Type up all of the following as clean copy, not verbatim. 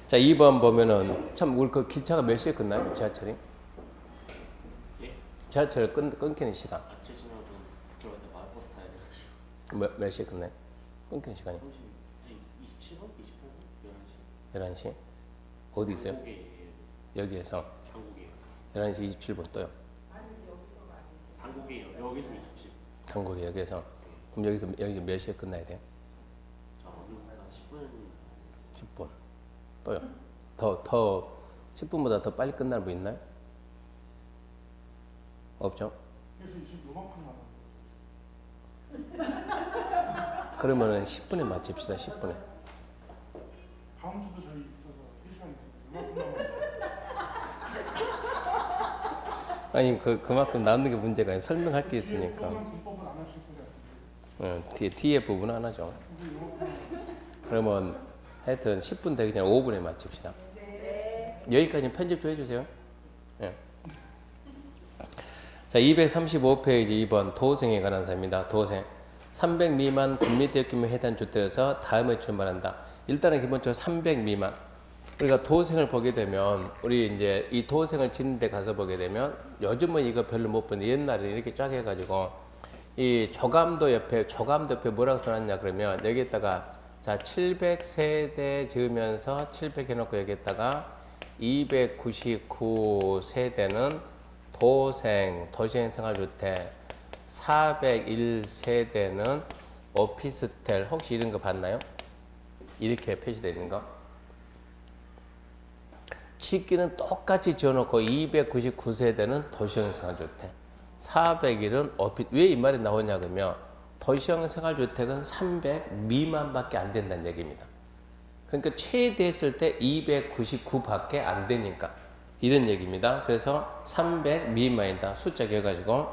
자, 2번 보면은 참 우리 그 기차가 몇 시에 끝나요? 지하철이? 예? 지하철 끊기는 시간 아침 지나고 좀 들어갔는데 마을버스 타야 돼가지고 몇 시에 끝나요? 끊기는 시간이 27분? 28분? 11시 11시? 어디 있어요? 한국에 여기에서 한국이에요. 11시 27분 떠요. 한국이에요. 여기서 27. 한국에 여기에서 그럼 여기 몇 시에 끝나야 돼요? 저 오늘 한 10분 10분 떠요. 더 10분보다 더 빨리 끝날 분 있나요? 없죠? 그러면은 10분에 맞춥시다. 10분에. 다음 주도 저희 있어서 3시간 있어서 이만큼만 아니 그만큼 남는 게 문제가 아니라 설명할 게 있으니까. 공법은 안 하실 것 같습니다. 뒤에 부분 안 하죠. 그러면 하여튼 10분 되기 전에 5분에 맞춥시다. 여기까지 편집 좀 해주세요. 예. 자, 235페이지 2번 도생에 관한 사입니다. 도생. 300 미만 군민대역 규모 해당 주택에서 다음에 출발한다. 일단은 기본적으로 300 미만. 우리가 도생을 보게 되면 우리 이제 이 도생을 짓는 데 가서 보게 되면 요즘은 이거 별로 못 보는데 옛날에 이렇게 쫙 해가지고 이 조감도 옆에 뭐라고 써놨냐 그러면 여기에다가 자 700세대 지으면서 700 해놓고 여기에다가 299세대는 도시형 생활주택 401세대는 오피스텔 혹시 이런 거 봤나요? 이렇게 표시되어 있는 거 짓기는 똑같이 지어놓고 299세대는 도시형 생활주택 401은 왜 이 말이 나오냐 그러면 도시형 생활주택은 300 미만밖에 안 된다는 얘기입니다. 그러니까 최대 했을 때 299밖에 안 되니까 이런 얘기입니다. 그래서 300 미만이다. 숫자 기억가지고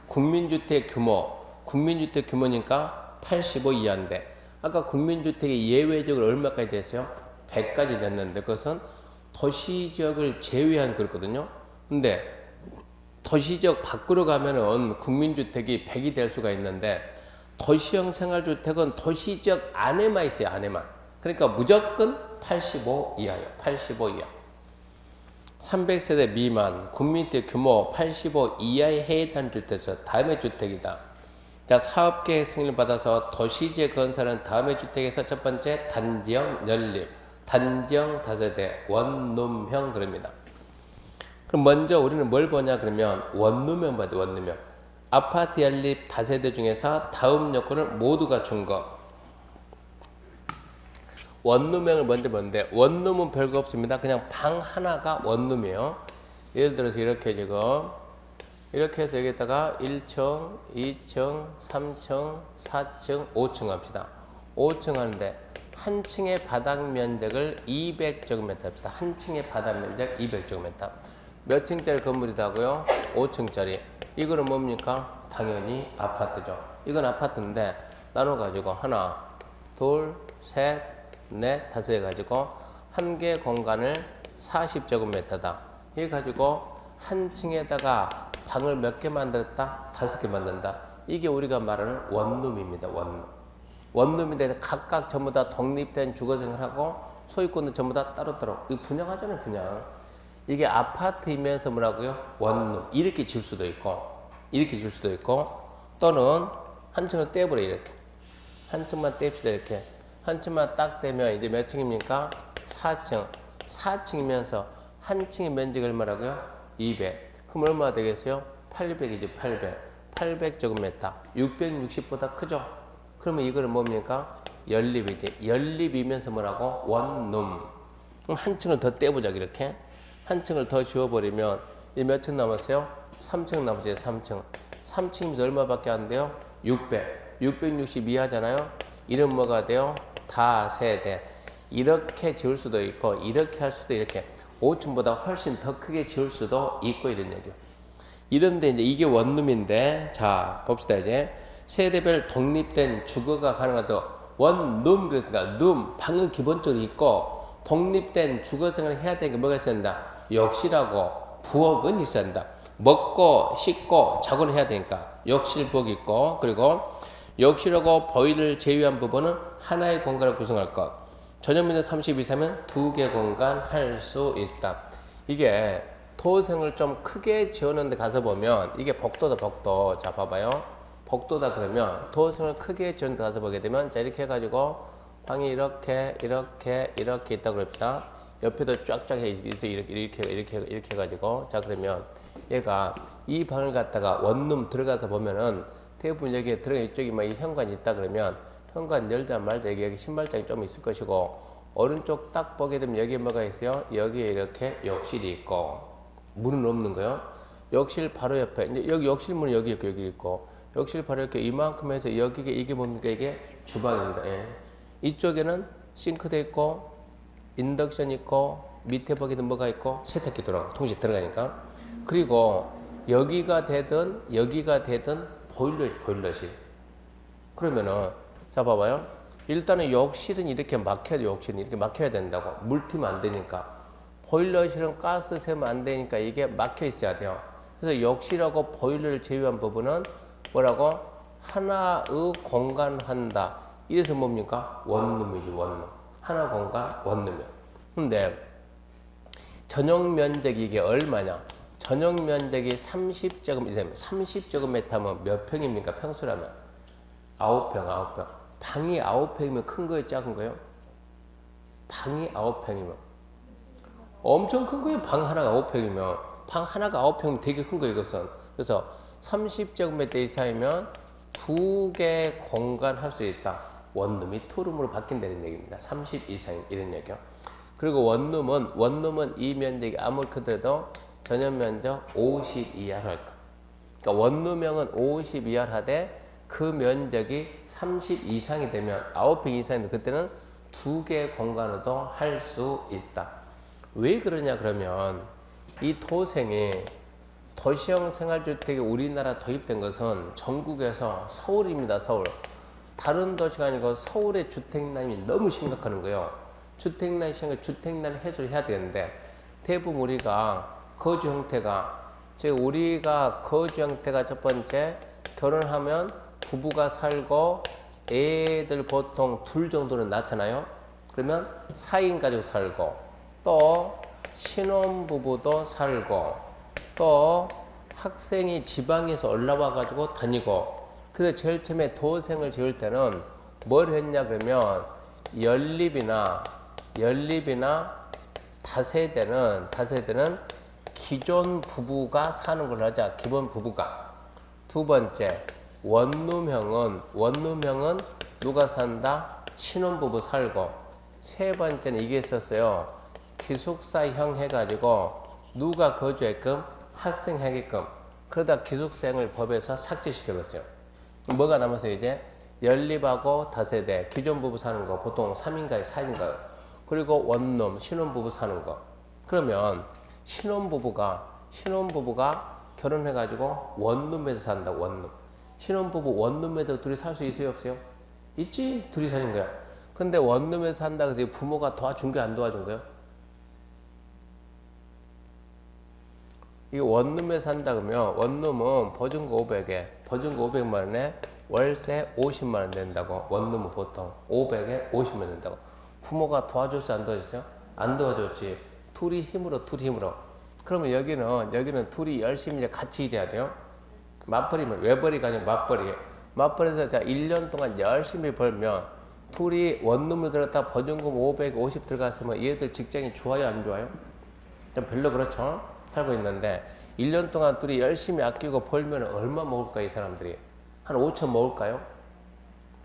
국민주택 규모니까 85 이하인데 아까 국민주택이 예외적으로 얼마까지 됐어요? 100까지 됐는데 그것은 도시지역을 제외한 그렇거든요. 근데 도시지역 밖으로 가면은 국민주택이 100이 될 수가 있는데 도시형 생활주택은 도시지역 안에만 있어요. 안에만. 그러니까 무조건 85 이하예요. 85 이하. 300세대 미만 국민주택 규모 85 이하의 해당 주택에서 다음의 주택이다. 자, 사업계획 승인을 받아서 도시지역 건설은 다음의 주택에서 첫 번째 단지형 연립, 단지형 다세대, 원룸형 그럽니다. 그럼 먼저 우리는 뭘 보냐 그러면 원룸형 봐야 돼. 원룸형. 아파트 연립 다세대 중에서 다음 요건을 모두 갖춘 거. 원룸형을 먼저 보는데 원룸은 별거 없습니다. 그냥 방 하나가 원룸이에요. 예를 들어서 이렇게 지금 이렇게 해서 여기다가 1층, 2층, 3층, 4층, 5층 합시다. 5층 하는데 한 층의 바닥 면적을 200제곱미터 합시다. 한 층의 바닥 면적 200제곱미터. 몇 층짜리 건물이다고요? 5층짜리. 이거는 뭡니까? 당연히 아파트죠. 이건 아파트인데 나눠가지고 하나, 둘, 셋, 넷, 다섯 해가지고 한 개 공간을 40제곱미터다. 이거 가지고 한 층에다가 방을 몇 개 만들었다? 5개 만든다. 이게 우리가 말하는 원룸입니다. 원룸. 원룸인데 각각 전부 다 독립된 주거생활하고 소유권은 전부 다 따로따로. 이거 분양하잖아요. 분양. 이게 아파트이면서 뭐라고요? 원룸. 이렇게 질 수도 있고 이렇게 질 수도 있고 또는 한 층을 떼버려 이렇게. 한 층만 떼입시다 이렇게. 한 층만 딱 떼면 이제 몇 층입니까? 4층. 4층이면서 한 층의 면적이 얼마라고요? 200. 그럼 얼마 되겠어요? 800이지 800. 800제곱미터. 660보다 크죠? 그러면 이거는 뭡니까? 연립이지. 연립이면서 뭐라고? 원룸. 그럼 한 층을 더 떼보자 이렇게. 한 층을 더 지워버리면 이 몇 층 남았어요? 3층 남았어요. 3층. 3층이면서 얼마밖에 안 돼요? 600. 662 하잖아요. 이름 뭐가 돼요? 다세대. 이렇게 지을 수도 있고 이렇게 할 수도 이렇게 5층보다 훨씬 더 크게 지을 수도 있고 이런 얘기요. 이런데 이제 이게 원룸인데 자 봅시다 이제 세대별 독립된 주거가 가능하다. 원룸 그랬으니까 룸 방은 기본적으로 있고 독립된 주거생활을 해야 되는 게 뭐가 있어야 된다? 욕실하고 부엌은 있어야 된다. 먹고 씻고 자고는 해야 되니까 욕실 부엌 있고 그리고 욕실하고 보일러를 제외한 부분은 하나의 공간을 구성할 것. 전용면적 30 이상이면 2개 공간 할 수 있다. 이게 도생을 좀 크게 지었는데 가서 보면 이게 복도다 복도. 자 봐봐요. 복도다 그러면 도생을 크게 지었는데 가서 보게 되면 자 이렇게 해가지고 방이 이렇게 있다 그럽니다. 옆에도 쫙쫙 있어 이렇게 해가지고 자 그러면 얘가 이 방을 갖다가 원룸 들어가서 보면은 대부분 여기에 들어가 이쪽이 뭐 이 현관이 있다 그러면 현관 열자 말자 여기 신발장이 좀 있을 것이고 오른쪽 딱 보게 되면 여기에 뭐가 있어요? 여기에 이렇게 욕실이 있고 문은 없는 거요. 욕실 바로 옆에 이제 여기 욕실 문은 여기 있고 여기 있고 욕실 바로 이렇게 이만큼 해서 여기가 이게 뭡니까? 이게 주방입니다. 예. 이쪽에는 싱크대 있고 인덕션 있고 밑에 보게 되면 뭐가 있고 세탁기 들어가고 동시에 들어가니까 그리고 여기가 되든 보일러실 그러면은 자 봐봐요. 일단은 욕실은 이렇게 막혀야 된다고 물 튀면 안 되니까 보일러실은 가스 새면 안 되니까 이게 막혀 있어야 돼요. 그래서 욕실하고 보일러를 제외한 부분은 뭐라고 하나의 공간한다. 이래서 뭡니까? 원룸이지 원룸. 하나 공간 원룸이야. 근데 전용 면적이 이게 얼마냐? 전용 면적이 30제곱미터, 30제곱미터면 몇 평입니까? 평수라면 9평. 방이 9평이면 큰 거예요, 작은 거예요? 방이 9평이면 엄청 큰 거예요. 방 하나가 9평이면 방 하나가 9평이면 되게 큰 거예요, 이것은. 그래서 30제곱미터 이상이면 2개 공간 할 수 있다. 원룸이 투룸으로 바뀐다는 얘기입니다. 30 이상 이런 얘기요. 그리고 원룸은 이 면적이 아무리 크더라도 전용 면적 50 이하로 할 거. 그러니까 원룸형은 50 이하로 하되 그 면적이 30 이상이 되면 9평 이상이면 그때는 2개 공간으로도 할 수 있다. 왜 그러냐 그러면 이 도생이 도시형 생활주택이 우리나라 도입된 것은 전국에서 서울입니다. 서울. 다른 도시가 아니고 서울의 주택난이 너무 심각한 거예요. 주택난 해소를 해야 되는데 대부분 우리가 거주 형태가 첫 번째 결혼하면 부부가 살고 애들 보통 둘 정도는 낳잖아요. 그러면 4인 가족 살고 또 신혼부부도 살고 또 학생이 지방에서 올라와 가지고 다니고 그래서 제일 처음에 도생을 지을 때는 뭘 했냐 그러면 연립이나 다세대는 기존 부부가 사는 걸 하자. 기본 부부가. 두 번째 원룸형은 누가 산다? 신혼부부 살고. 세 번째는 이게 있었어요. 기숙사형 해가지고 누가 거주했끔 학생 하게끔. 그러다 기숙사형을 법에서 삭제시켜버렸어요. 뭐가 남았어요 이제? 연립하고 다세대 기존 부부 사는 거 보통 3인가요 4인가요? 그리고 원룸 신혼부부 사는 거. 그러면 신혼부부가 결혼해가지고 원룸에서 산다. 원룸. 신혼부부 원룸에도 둘이 살 수 있어요 없어요? 있지. 둘이 사는 거야. 근데 원룸에서 산다 그래서 부모가 도와준 게 안 도와준 거예요? 이 원룸에 산다 그러면 원룸은 보증금 500만 원에 월세 50만 원 된다고. 원룸은 보통 500에 50만 원 된다고. 부모가 도와줬어요 안 도와줬어요? 안 도와줬지. 둘이 힘으로. 그러면 여기는 둘이 열심히 이제 같이 일해야 돼요. 맞벌이면 외벌이가 아니고 맞벌이에요. 맞벌이에서 자 1년 동안 열심히 벌면 둘이 원룸을 들었다 보증금 550 들어갔으면 얘들 직장이 좋아요 안 좋아요? 좀 별로 그렇죠? 살고 있는데 1년 동안 둘이 열심히 아끼고 벌면 얼마 먹을까 이 사람들이? 한 5천 먹을까요?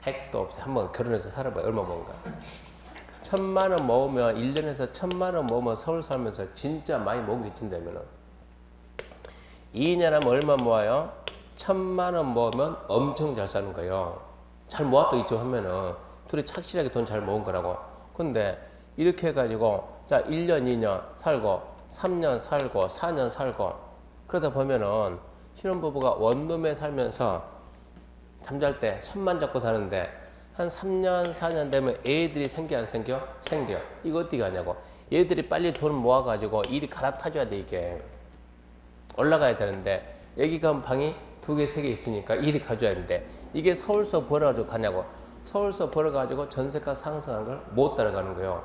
택도 없어요. 한번 결혼해서 살아봐요. 얼마 먹을까? 1,000만 원 모으면 1년에서 1,000만 원 모으면 서울 살면서 진짜 많이 모으겠지 되면은 2년 하면 얼마 모아요? 1,000만 원 모으면 엄청 잘 사는 거예요. 잘 모았다 있죠 하면은 둘이 착실하게 돈 잘 모은 거라고. 근데 이렇게 해가지고 자 1년 2년 살고 3년 살고 4년 살고 그러다 보면은 신혼부부가 원룸에 살면서 잠잘 때 손만 잡고 사는데 한 3년 4년 되면 애들이 생겨 안 생겨? 생겨. 이거 어떻게 하냐고. 얘들이 빨리 돈 모아가지고 일이 갈아타줘야 돼. 이게 올라가야 되는데 여기 가면 방이 2개 3개 있으니까 일이 가져야 되는데 이게 서울서 벌어가지고 가냐고. 서울서 벌어가지고 전세가 상승한 걸 못 따라가는 거예요.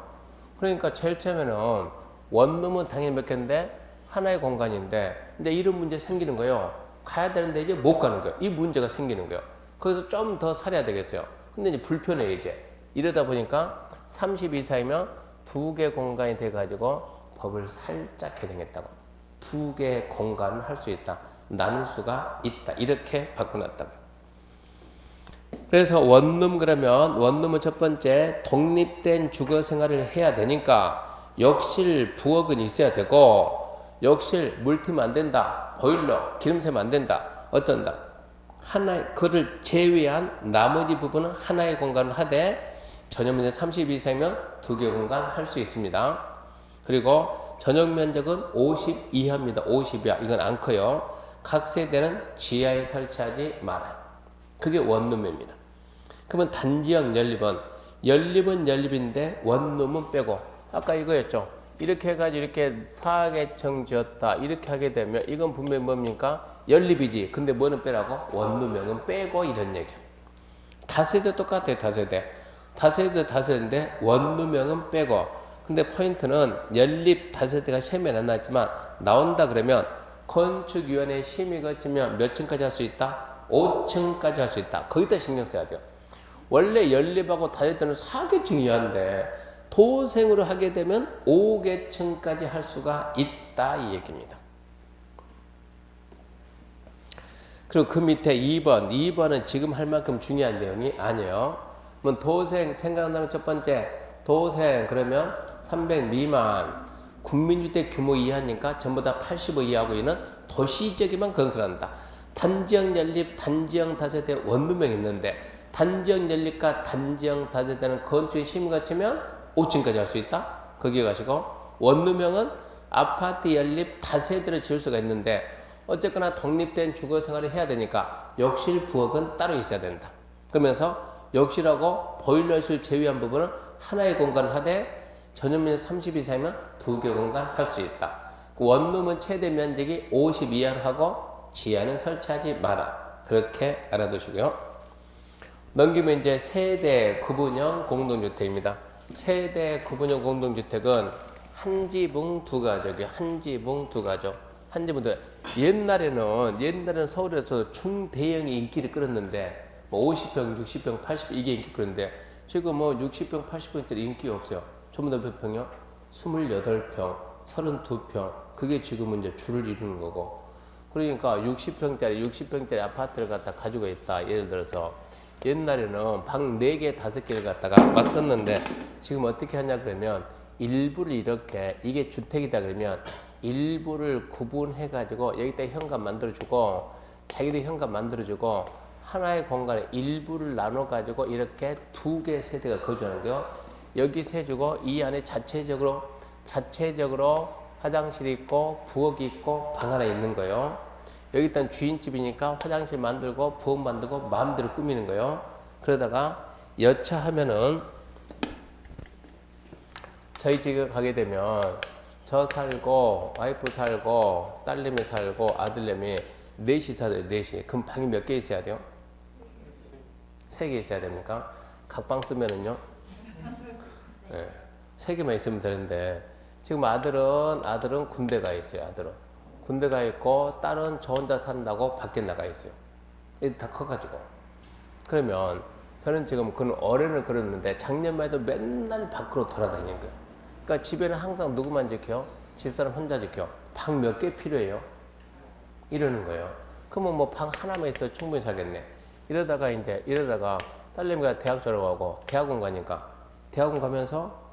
그러니까 제일 처음에는 원룸은 당연히 몇 개인데 하나의 공간인데 이제 이런 문제 생기는 거예요. 가야 되는데 이제 못 가는 거예요. 이 문제가 생기는 거예요. 그래서 좀 더 살아야 되겠어요. 근데 이제 불편해요, 이제. 이러다 보니까 30 이상이면 2개 공간이 돼가지고 법을 살짝 개정했다고. 2개 공간을 할 수 있다. 나눌 수가 있다. 이렇게 바꿔놨다고. 그래서 원룸 그러면 원룸은 첫 번째 독립된 주거 생활을 해야 되니까 욕실, 부엌은 있어야 되고 욕실 물 튀면 안 된다. 보일러, 기름 새면 안 된다. 어쩐다. 그를 제외한 나머지 부분은 하나의 공간을 하되 전용면적 30 이상이면 2개 공간 할 수 있습니다. 그리고 전용 면적은 50 이하입니다. 50 이하. 이건 안 커요. 각 세대는 지하에 설치하지 말아요. 그게 원룸입니다. 그러면 단지형 연립은 연립인데 원룸은 빼고 아까 이거였죠. 이렇게 해가지고 이렇게 사계청 지었다 이렇게 하게 되면 이건 분명히 뭡니까? 연립이지. 근데 뭐는 빼라고? 원룸형은 빼고 이런 얘기예요. 다세대 똑같아요. 다세대인데 원룸형은 빼고. 근데 포인트는 연립 다세대가 시험에 안 나왔지만 나온다 그러면 건축위원회 심의 거치면 몇 층까지 할 수 있다? 5층까지 할 수 있다. 거기다 신경 써야 돼요. 원래 연립하고 다세대는 4계층 이하인데 도생으로 하게 되면 5계층까지 할 수가 있다 이 얘기입니다. 그리고 그 밑에 2번은 지금 할 만큼 중요한 내용이 아니에요. 그럼 도생 생각나는 첫 번째 도생 그러면 300 미만 국민주택 규모 이하니까 전부 다 85 이하고 있는 도시지역에만 건설한다. 단지형 연립, 단지형 다세대 원룸형 있는데 단지형 연립과 단지형 다세대는 건축에 심의 거치면 5층까지 할 수 있다. 거기에 가시고 원룸형은 아파트 연립 다세대를 지을 수가 있는데 어쨌거나 독립된 주거 생활을 해야 되니까 욕실, 부엌은 따로 있어야 된다. 그러면서 욕실하고 보일러실 제외한 부분은 하나의 공간을 하되 전용면적 30 이상이면 2개 공간 할 수 있다. 원룸은 최대 면적이 50 이하로 하고 지하는 설치하지 마라. 그렇게 알아두시고요. 넘기면 이제 세대 구분형 공동주택입니다. 세대 구분형 공동주택은 한 지붕 두 가족이요. 한 지붕 두 가족. 한 지붕 두 가족. 옛날에는 서울에서 중대형이 인기를 끌었는데 뭐 50평, 60평, 80평 이게 인기 끌었는데 지금 뭐 60평, 80평짜리 인기 없어요. 전부 다 몇 평이요? 28평, 32평. 그게 지금은 이제 줄을 이루는 거고. 그러니까 60평짜리 아파트를 갖다 가지고 있다. 예를 들어서 옛날에는 방 4개, 5개를 갖다가 막 썼는데 지금 어떻게 하냐 그러면 일부를 이렇게 이게 주택이다 그러면 일부를 구분해 가지고 여기다 현관 만들어주고 자기도 현관 만들어주고 하나의 공간에 일부를 나눠 가지고 이렇게 2개 세대가 거주하는 거예요. 여기 세주고 이 안에 자체적으로 화장실이 있고 부엌이 있고 방 하나 있는 거예요. 여기 일단 주인집이니까 화장실 만들고 부엌 만들고 마음대로 꾸미는 거예요. 그러다가 여차하면은 저희 집에 가게 되면 저 살고 와이프 살고 딸내미 살고 아들내미 넷이 살아요. 넷이. 그럼 방이 몇 개 있어야 돼요? 3개 있어야 됩니까? 각 방 쓰면은요? 네, 3개만 있으면 되는데 지금 아들은 군대 가 있어요. 아들은 군대 가 있고 딸은 저 혼자 산다고 밖에 나가 있어요. 다 커가지고 그러면 저는 지금 그런 어른을 그렸는데 작년만 해도 맨날 밖으로 돌아다니는 거예요. 그러니까 집에는 항상 누구만 지켜요? 집사람 혼자 지켜. 방 몇 개 필요해요? 이러는 거예요. 그러면 뭐 방 하나만 있어도 충분히 살겠네. 이러다가 딸내미가 대학 졸업하고 대학원 가니까 대학원 가면서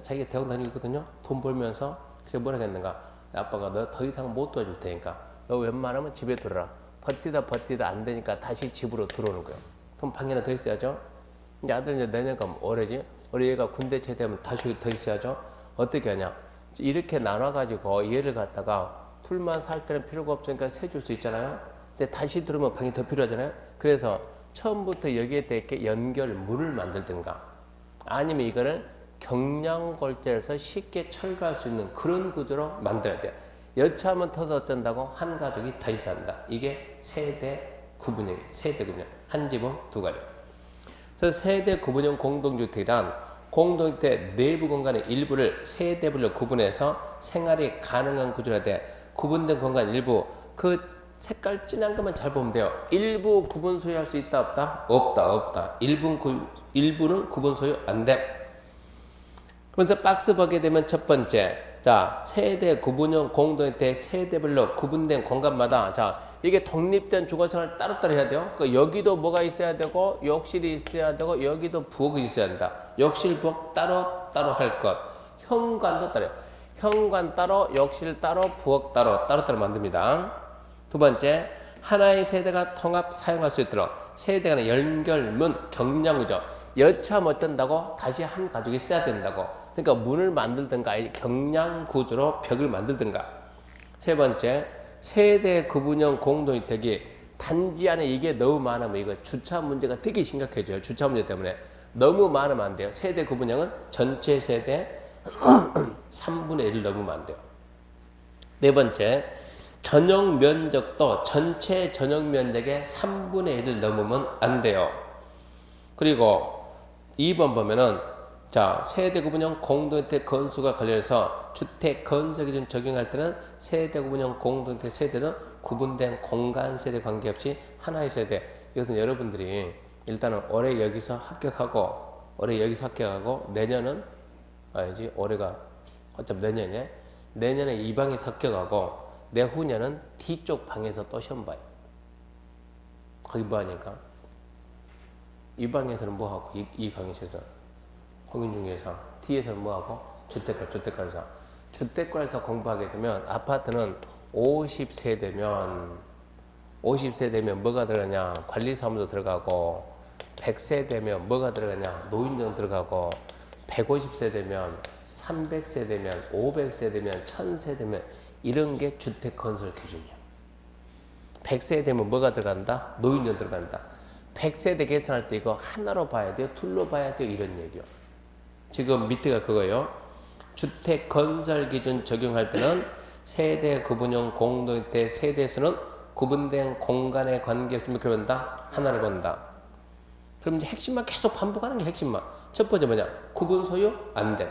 자기가 대학원 다니거든요. 돈 벌면서 그래서 뭘 하겠는가? 아빠가 너 더 이상 못 도와줄 테니까 너 웬만하면 집에 들어라. 버티다 안 되니까 다시 집으로 들어오는 거예요. 그럼 방이 하나 더 있어야죠. 이제 아들 이제 내년 가면 올해지. 올해 얘가 군대 제대하면 다시 더 있어야죠. 어떻게 하냐? 이렇게 나눠가지고 얘를 갖다가 둘만 살 때는 필요가 없으니까 세줄 수 있잖아요. 근데 다시 들어오면 방이 더 필요하잖아요. 그래서 처음부터 여기에 대해 연결문을 만들든가 아니면 이거를 경량골재에서 쉽게 철거할 수 있는 그런 구조로 만들어야 돼요. 여차하면 터서 어쩐다고 한 가족이 다시 산다. 이게 세대 구분형. 한 집은 2가족. 그래서 세대 구분형 공동주택이란 공동주택 내부 공간의 일부를 세대별로 구분해서 생활이 가능한 구조라 돼. 구분된 공간 일부, 그 색깔 진한 것만 잘 보면 돼요. 일부 구분 소유할 수 있다 없다? 없다. 일부는 구분 소유 안 돼. 그래서 박스 보게 되면 첫 번째, 자, 세대 구분형 공동주택 세대별로 구분된 공간마다, 자, 이게 독립된 주거생활을 따로따로 해야 돼요. 그러니까 여기도 뭐가 있어야 되고, 욕실이 있어야 되고, 여기도 부엌이 있어야 된다. 욕실, 부엌 따로 할 것. 현관도 따로. 현관 따로, 욕실 따로, 부엌 따로 만듭니다. 두 번째, 하나의 세대가 통합 사용할 수 있도록 세대 간의 연결문, 경량구조. 여차 못 된다고 다시 한 가족이 써야 된다고. 그러니까 문을 만들든가 경량구조로 벽을 만들든가. 세 번째, 세대 구분형 공동주택이 단지 안에 이게 너무 많으면 이거 주차 문제가 되게 심각해져요. 주차 문제 때문에. 너무 많으면 안 돼요. 세대 구분형은 전체 세대 3분의 1을 넘으면 안 돼요. 네 번째, 전용 면적도 전체 전용 면적의 3분의 1을 넘으면 안 돼요. 그리고 2번 보면은, 자, 세대 구분형 공동주택 건수가 관련해서 주택 건설 기준 적용할 때는 세대 구분형 공동주택 세대는 구분된 공간 세대 관계없이 하나의 세대. 이것은 여러분들이 일단은 올해 여기서 합격하고 내년은 아니지, 올해가 어차피 내년에 이 방에서 합격하고 내후년은 뒤쪽 방에서 또 시험 봐요. 거기 뭐 하니까? 이 방에서는 뭐 하고, 이 강의실에서 공인중개사, T에서는 뭐 하고? 주택관리사. 주택관리사 공부하게 되면 아파트는 50세대면 뭐가 들어가냐? 관리사무소 들어가고, 100세대면 뭐가 들어가냐? 노인정 들어가고, 150세대면 300세대면 500세대면 1000세대면 이런 게 주택건설 기준이야. 100세대면 뭐가 들어간다? 노인정 들어간다. 100세대 계산할 때 이거 하나로 봐야 돼요? 둘로 봐야 돼요? 이런 얘기요. 지금 밑에가 그거예요. 주택건설 기준 적용할 때는 세대 구분형 공동주택 세대수는 구분된 공간에 관계없이 몇개를 본다? 하나를 본다. 그럼 이제 핵심만 계속 반복하는 게 핵심만. 첫 번째 뭐냐? 구분 소유 안 돼.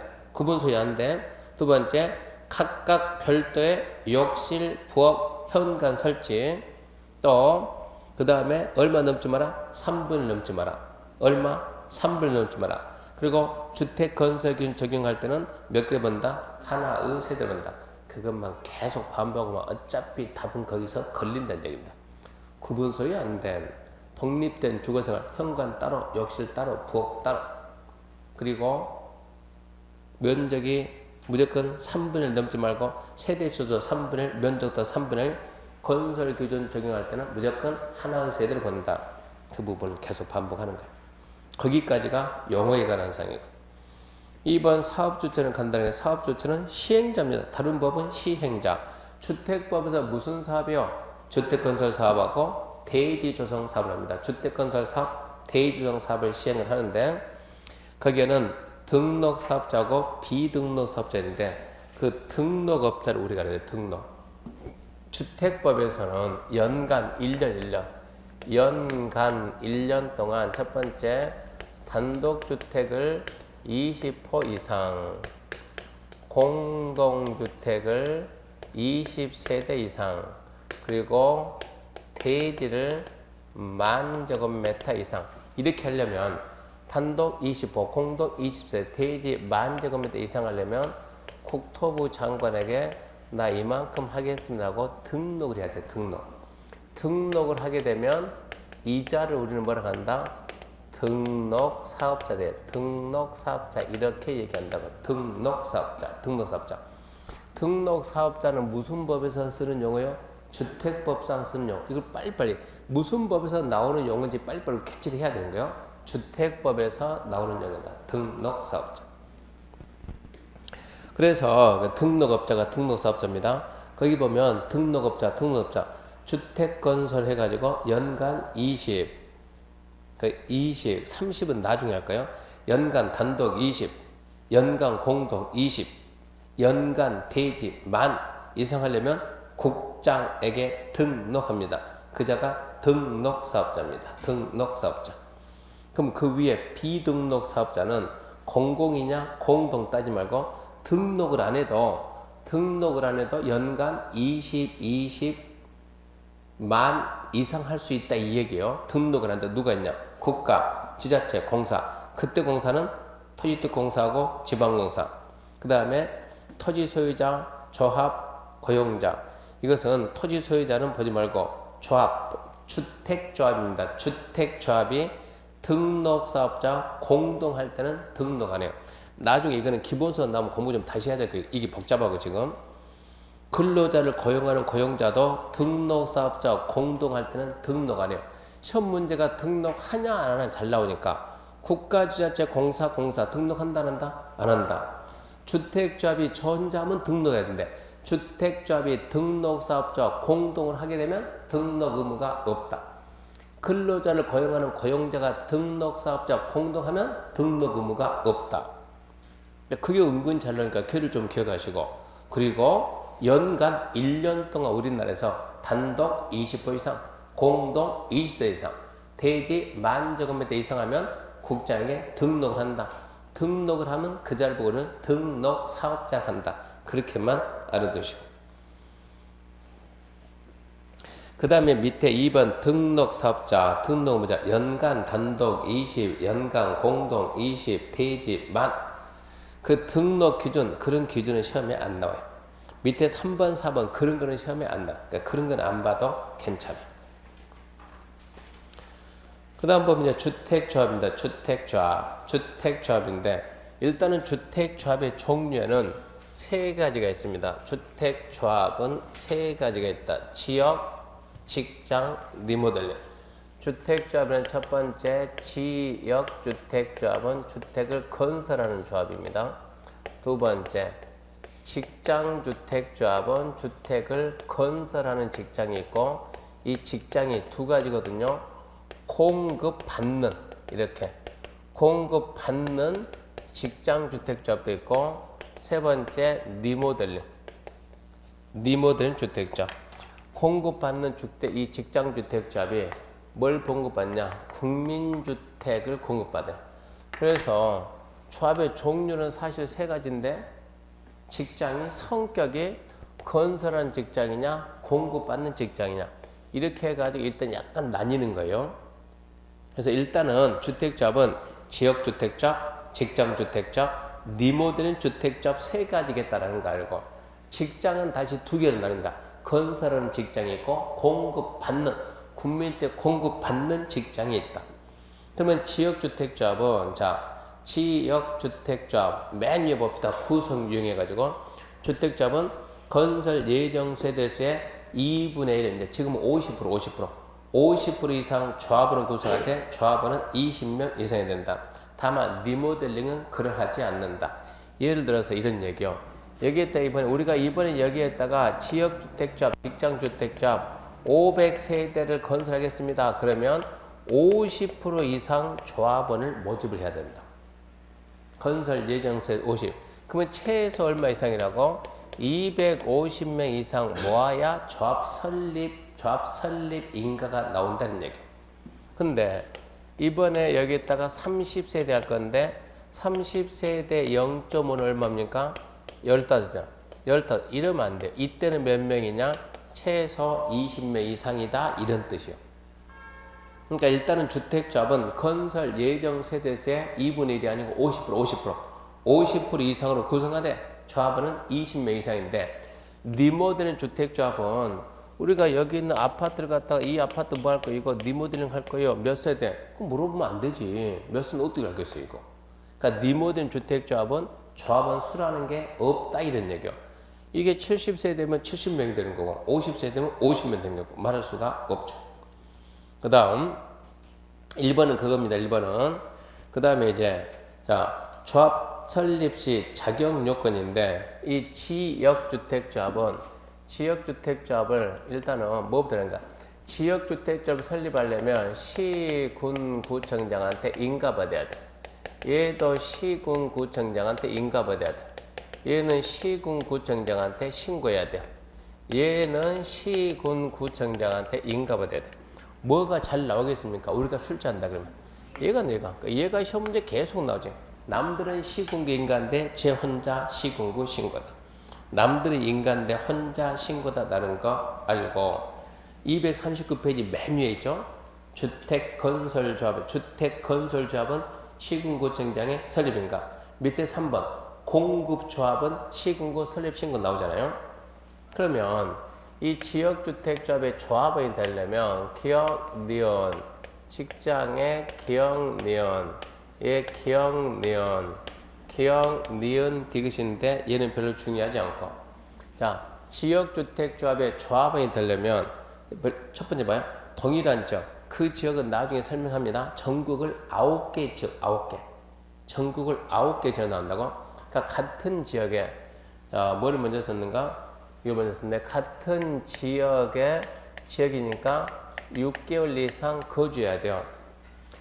두 번째, 각각 별도의 욕실, 부엌, 현관 설치. 또 그 다음에 얼마 넘지 마라? 3분을 넘지 마라. 얼마? 3분을 넘지 마라. 그리고 주택 건설 기준 적용할 때는 몇 개를 본다? 하나의 세대를 본다. 그것만 계속 반복하면 어차피 답은 거기서 걸린다는 얘기입니다. 구분 소유 안 된 독립된 주거생활, 현관 따로, 욕실 따로, 부엌 따로. 그리고 면적이 무조건 3분의 1 넘지 말고 세대수도 3분의 1, 면적도 3분의 1, 건설 기준 적용할 때는 무조건 하나의 세대를 본다. 그 부분을 계속 반복하는 거예요. 거기까지가 용어에 관한 사항이고. 2번 사업주체는 간단하게 사업주체는 시행자입니다. 다른 법은 시행자. 주택법에서 무슨 사업이요? 주택건설 사업하고 대지조성 사업을 합니다. 주택건설 사업, 대지조성 사업을 시행을 하는데 거기에는 등록사업자하고 비등록사업자인데 그 등록업자를 우리가 알아야 돼요. 등록. 주택법에서는 연간 1년 동안 첫 번째 단독주택을 20호 이상, 공동주택을 20세대 이상, 그리고 대지를 10,000제곱미터 이상 이렇게 하려면 단독 20호, 공동 20세, 대지 10,000제곱미터 이상 하려면 국토부 장관에게 나 이만큼 하겠습니다 하고 등록을 해야 돼. 등록을 하게 되면 이자를 우리는 뭐라고 한다? 등록사업자 돼. 등록사업자 이렇게 얘기한다고. 등록사업자. 등록사업자는 무슨 법에서 쓰는 용어요? 주택법상 쓰는 용어. 이걸 빨리빨리 무슨 법에서 나오는 용어인지 빨리빨리 캐치를 해야 되는 거예요. 주택법에서 나오는 용어다. 등록사업자. 그래서 등록업자가 등록사업자입니다. 거기 보면 등록업자 주택건설 해가지고 연간 20, 30은 나중에 할까요? 연간 단독 20, 연간 공동 20, 연간 대지 10,000 이상 하려면 국장에게 등록합니다. 그자가 등록사업자입니다. 등록사업자. 그럼 그 위에 비등록 사업자는 공공이냐 공동 따지 말고 등록을 안 해도 연간 20만 이상 할 수 있다 이 얘기예요. 등록을 한다. 누가 있냐? 국가, 지자체, 공사. 그때 공사는 토지특공사하고 지방공사. 그 다음에 토지 소유자, 조합, 고용자. 이것은 토지 소유자는 보지 말고 조합, 주택조합입니다. 주택조합이 등록사업자 공동할 때는 등록 안 해요. 나중에 이거는 기본서원 나오면 공부 좀 다시 해야 될 거예요. 이게 복잡하고 지금. 근로자를 고용하는 고용자도 등록사업자 공동할 때는 등록 안 해요. 시험 문제가 등록하냐 안 하냐 잘 나오니까 국가, 지자체, 공사 등록한다 안 한다? 안 한다. 주택조합이 전자하면 등록해야 되는데 주택조합이 등록사업자와 공동을 하게 되면 등록 의무가 없다. 근로자를 고용하는 고용자가 등록사업자 공동하면 등록 의무가 없다. 그게 은근 잘 나오니까 걔를 좀 기억하시고 그리고 연간 1년 동안 우리나라에서 단독 20% 이상, 공동 20% 이상, 대지 만제곱미터 이상 하면 국장에게 등록을 한다. 등록을 하면 그 잘 보고는 등록사업자를 한다. 그렇게만 알아두시고 그 다음에 밑에 2번 등록사업자, 등록의무자, 연간 단독 20, 연간 공동 20, 대지 만. 그 등록 기준, 그런 기준은 시험에 안 나와요. 밑에 3번, 4번 그런 거는 시험에 안 나와요. 그러니까 그런 건 안 봐도 괜찮아요. 그 다음 보면 주택조합입니다. 주택조합인데 일단은 주택조합의 종류에는 세 가지가 있습니다. 주택조합은 세 가지가 있다. 지역, 직장, 리모델링. 주택조합은 첫 번째 지역주택조합은 주택을 건설하는 조합입니다. 두 번째 직장주택조합은 주택을 건설하는 직장이 있고 이 직장이 두 가지거든요. 공급받는 이렇게 공급받는 직장주택조합도 있고 세 번째 리모델링 주택조합. 공급받는 주택, 이 직장주택조합이 뭘 공급받냐? 국민주택을 공급받아요. 그래서 조합의 종류는 사실 세 가지인데 직장이 성격이 건설하는 직장이냐 공급받는 직장이냐 이렇게 해가지고 일단 약간 나뉘는 거예요. 그래서 일단은 주택조합은 지역주택조합, 직장주택조합, 리모델링 주택조합 세 가지겠다라는 거 알고 직장은 다시 두 개로 나뉜다. 건설하는 직장이 있고 공급받는 국민주택 공급받는 직장이 있다. 그러면 지역주택조합은 지역주택조합 맨 위에 봅시다. 구성 이용해가지고 주택조합은 건설 예정 세대수의 2분의 1인데 지금은 50% 이상 조합원을 구성할 때 조합원은 20명 이상이 된다. 다만 리모델링은 그러하지 않는다. 예를 들어서 이런 얘기요. 여기에다 우리가 이번에 여기에다가 지역주택조합, 직장주택조합 500세대를 건설하겠습니다. 그러면 50% 이상 조합원을 모집을 해야 된다. 건설 예정세 50. 그러면 최소 얼마 이상이라고? 250명 이상 모아야 조합 설립 인가가 나온다는 얘기. 근데 이번에 여기에다가 30세대 할 건데 30세대 0.5는 얼마입니까? 15장. 15. 이러면 안 돼. 이때는 몇 명이냐? 최소 20명 이상이다. 이런 뜻이요. 그러니까 일단은 주택조합은 건설 예정 세대수의 2분의 1이 아니고 50% 이상으로 구성하되 조합원은 20명 이상인데 리모델링 주택조합은 우리가 여기 있는 아파트를 갖다가 이 아파트 뭐 할 거예요? 이거 리모델링 할 거예요? 몇 세대? 그럼 물어보면 안 되지. 몇 세는 어떻게 알겠어요, 이거? 그러니까 리모델링 주택조합은 조합원 수라는 게 없다 이런 얘기요. 이게 70세대면 70명이 되는 거고 50세대면 50명 되는 거고 말할 수가 없죠. 그 다음 1번은 그겁니다. 1번은 그 다음에 이제 조합 설립 시 자격 요건인데 이 지역주택조합을 일단은 뭐부터 하는가? 지역주택조합을 설립하려면 시군구청장한테 인가받아야 돼. 얘도 시군구청장한테 인가받아야 돼. 얘는 시군구청장한테 신고해야 돼. 얘는 시군구청장한테 인가받아야 돼. 뭐가 잘 나오겠습니까? 우리가 출제한다 그러면 얘가 시험 문제 계속 나오지. 남들은 시군구 인간인데 제 혼자 시군구 신고다. 남들은 인간인데 혼자 신고다라는 거 알고 239페이지 맨 위에 있죠. 주택건설조합은 시군구 정장의 설립인가. 밑에 3번 공급조합은 시군구 설립 신고 나오잖아요. 그러면 이 지역주택조합의 조합원이 되려면 기역, 니은, 직장의 기역, 니은, 디귿인데 얘는 별로 중요하지 않고. 자, 지역주택조합의 조합원이 되려면 첫 번째 봐요. 동일한 지역. 그 지역은 나중에 설명합니다. 전국을 9개 지역, 9개. 전국을 9개 지역 나온다고? 그러니까 같은 지역에, 뭐를 먼저 썼는가? 이거 먼저 썼는데, 같은 지역이니까 6개월 이상 거주해야 돼요.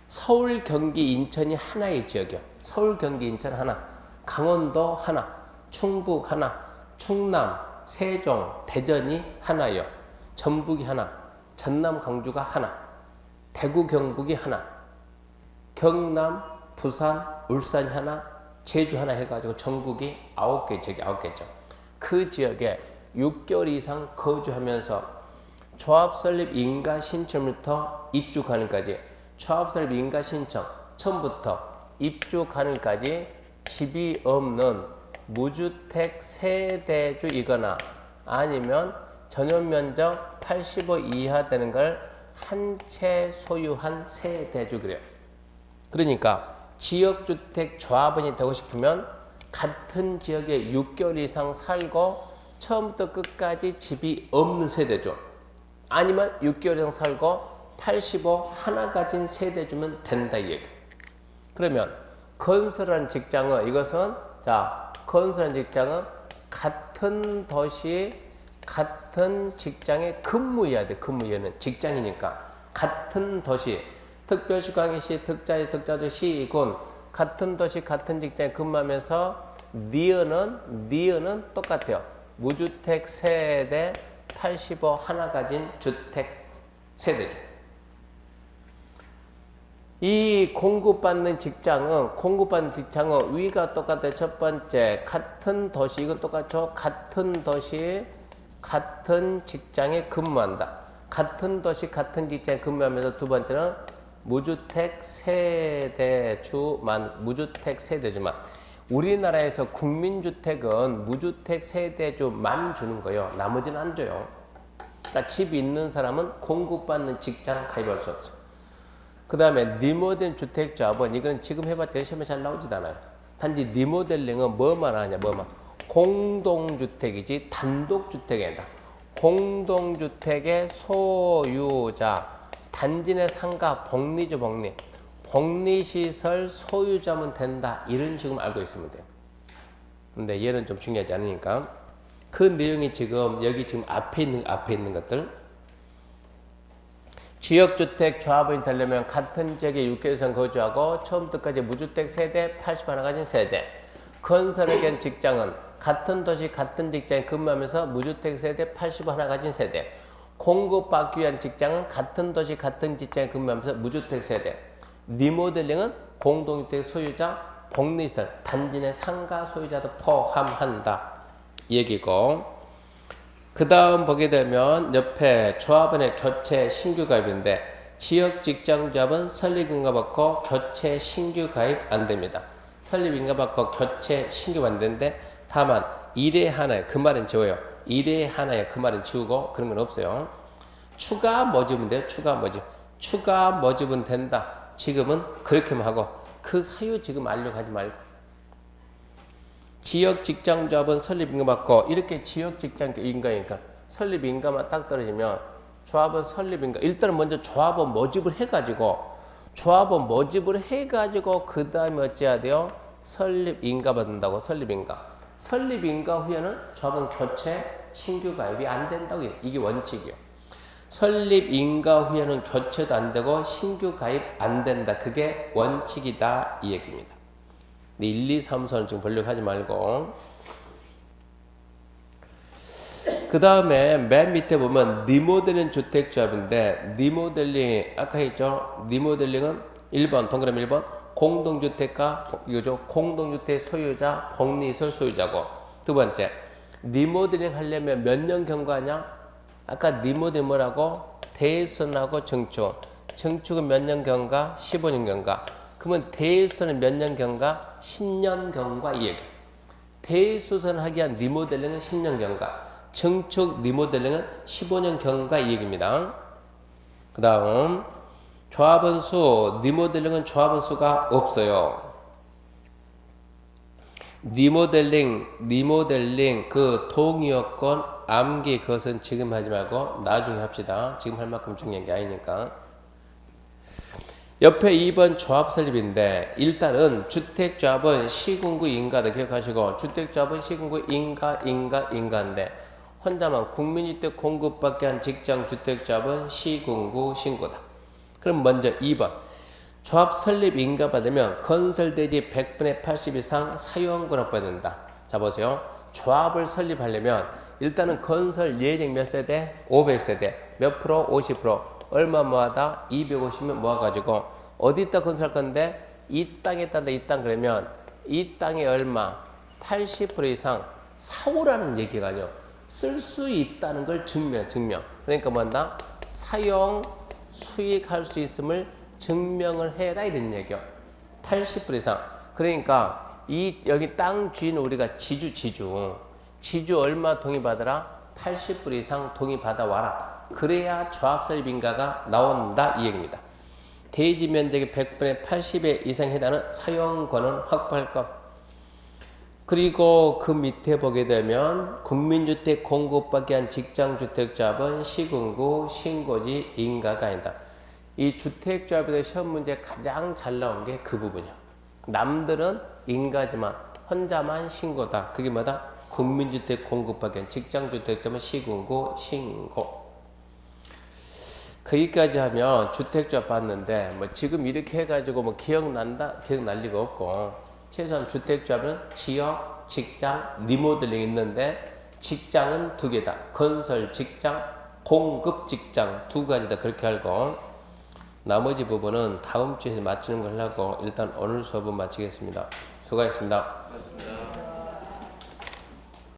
서울, 경기, 인천이 하나의 지역이요. 서울, 경기, 인천 하나. 강원도 하나. 충북 하나. 충남, 세종, 대전이 하나요. 전북이 하나. 전남, 강주가 하나. 대구, 경북이 하나. 경남, 부산, 울산이 하나. 제주 하나 해가지고 전국이 9개 지역이 9개죠. 그 지역에 6개월 이상 거주하면서 조합 설립 인가 신청부터 입주 가능까지 조합 설립 인가 신청 처음부터 입주 가능까지 집이 없는 무주택 세대주이거나 아니면 전용 면적 85 이하 되는 걸 한 채 소유한 세대주 그래요. 그러니까 지역주택 조합원이 되고 싶으면 같은 지역에 6개월 이상 살고 처음부터 끝까지 집이 없는 세대주 아니면 6개월 이상 살고 85 하나 가진 세대주면 된다 이 얘기. 그러면 건설한 직장은 이것은 건설한 직장은 같은 도시 같은 직장에 근무해야 돼. 근무해는 직장이니까 같은 도시 특별시, 광역시, 특자도 시군 같은 도시 같은 직장에 근무하면서 니은은 똑같아요. 무주택 세대 85 하나 가진 주택 세대죠. 이 공급받는 직장은 위가 똑같아요. 첫 번째 같은 도시 이건 똑같죠. 같은 도시 같은 직장에 근무한다. 같은 도시 같은 직장에 근무하면서 두 번째는 무주택 세대주만 우리나라에서 국민주택은 무주택 세대주만 주는 거예요. 나머지는 안 줘요. 그러니까 집 있는 사람은 공급받는 직장 가입할 수 없어요. 그 다음에 리모델링 주택조합은 이건 지금 해봤자 시험에 잘 나오지도 않아요. 단지 리모델링은 뭐만 하냐 공동주택이지 단독주택이 아니다. 공동주택의 소유자 단지 내 상가 복리죠. 복리시설 소유자면 된다. 이런 식으로 알고 있으면 돼요. 근데 얘는 좀 중요하지 않으니까 그 내용이 지금 여기 지금 앞에 있는 것들 지역주택 조합원이 되려면 같은 지역에 6개월 이상 거주하고 처음부터 끝까지 무주택 세대 80 하나 가진 세대 건설에 대한 직장은 같은 도시 같은 직장에 근무하면서 무주택 세대 80 하나 가진 세대 공급받기 위한 직장은 같은 도시 같은 직장에 근무하면서 무주택 세대 리모델링은 공동주택 소유자 복리시설 단지 내 상가 소유자도 포함한다 이 얘기고 그 다음 보게 되면 옆에 조합원의 교체 신규 가입인데 지역 직장 조합은 설립인가 받고 교체 신규 가입 안 됩니다. 설립인가 받고 교체 신규 안 되는데 다만 1회 하나에 그 말은 지워요. 1회 하나에 그 말은 지우고 그런 건 없어요. 추가 모집은 돼요. 추가 모집은 된다. 지금은 그렇게만 하고 그 사유 지금 알려가지 말고 지역 직장 조합은 설립 인가 받고 이렇게 지역 직장 인가니까 설립 인가만 딱 떨어지면 조합은 설립 인가 일단은 먼저 조합원 모집을 해가지고 그 다음에 어찌해야 돼요? 설립 인가 받는다고 설립 인가 후에는 조합원 교체 신규 가입이 안 된다고 이게 원칙이에요. 설립 인가 후에는 교체도 안 되고 신규 가입 안 된다. 그게 원칙이다 이 얘기입니다. 1, 2, 3, 4는 지금 보려고 하지 말고 그 다음에 맨 밑에 보면 리모델링 주택조합인데 리모델링 아까 했죠. 리모델링은 1번 동그라미 1번 공동주택가 이거죠. 공동주택 소유자 복리시설 소유자고 두 번째 리모델링 하려면 몇 년 경과냐? 아까 리모델링 뭐라고? 대수선하고 증축은 몇 년 경과? 15년 경과. 그러면 대수선은 몇 년 경과? 10년 경과 이 얘기. 대수선 하기 위한 리모델링은 10년 경과. 증축 리모델링은 15년 경과 이 얘기입니다. 그 다음 조합원수 리모델링은 조합원수가 없어요. 리모델링 그 동의여건 암기 그것은 지금 하지 말고 나중에 합시다. 지금 할 만큼 중요한 게 아니니까. 옆에 2번 조합 설립인데 일단은 주택조합은 시군구 인가다 기억하시고 주택조합은 시군구 인가인데 혼자만 국민주택 공급받게 한 직장 주택조합은 시군구 신고다. 그럼 먼저 2번 조합 설립 인가 받으면 건설대지 100분의 80 이상 사유원권을 받는다. 자 보세요. 조합을 설립하려면 일단은 건설 예정 몇 세대? 500세대. 몇 프로? 50%. 얼마 모아다? 250명 모아가지고 어디다 건설할 건데? 이 땅에 딴다 이 땅 그러면 이 땅에 얼마? 80% 이상 사오라는 얘기가 아니요. 쓸 수 있다는 걸 증명. 그러니까 뭐다? 사용 수익할 수 있음을 증명을 해라 이런 얘기요. 80% 이상. 그러니까 여기 땅 주인 우리가 지주 얼마 동의받아라? 80% 이상 동의받아 와라. 그래야 조합 설립 인가가 나온다 이 얘기입니다. 대지 면적의 100분의 80에 이상 해당하는 사용권은 확보할 것. 그리고 그 밑에 보게 되면 국민주택 공급받기 위한 직장주택조합은 시군구 신고지 인가가 아니다. 이 주택조합에서 시험 문제 가장 잘 나온 게 그 부분이야. 남들은 인가지만 혼자만 신고다. 그게 뭐다? 국민주택 공급받기 위한 직장주택조합은 시군구 신고. 거기까지 하면 주택조합 봤는데 뭐 지금 이렇게 해가지고 뭐 기억난다? 기억날 리가 없고 최소한 주택조합은 지역, 직장, 리모델링 있는데 직장은 두 개다. 건설 직장, 공급 직장 두 가지다. 그렇게 알고 나머지 부분은 다음 주에서 마치는 걸 하고 일단 오늘 수업은 마치겠습니다. 수고하셨습니다.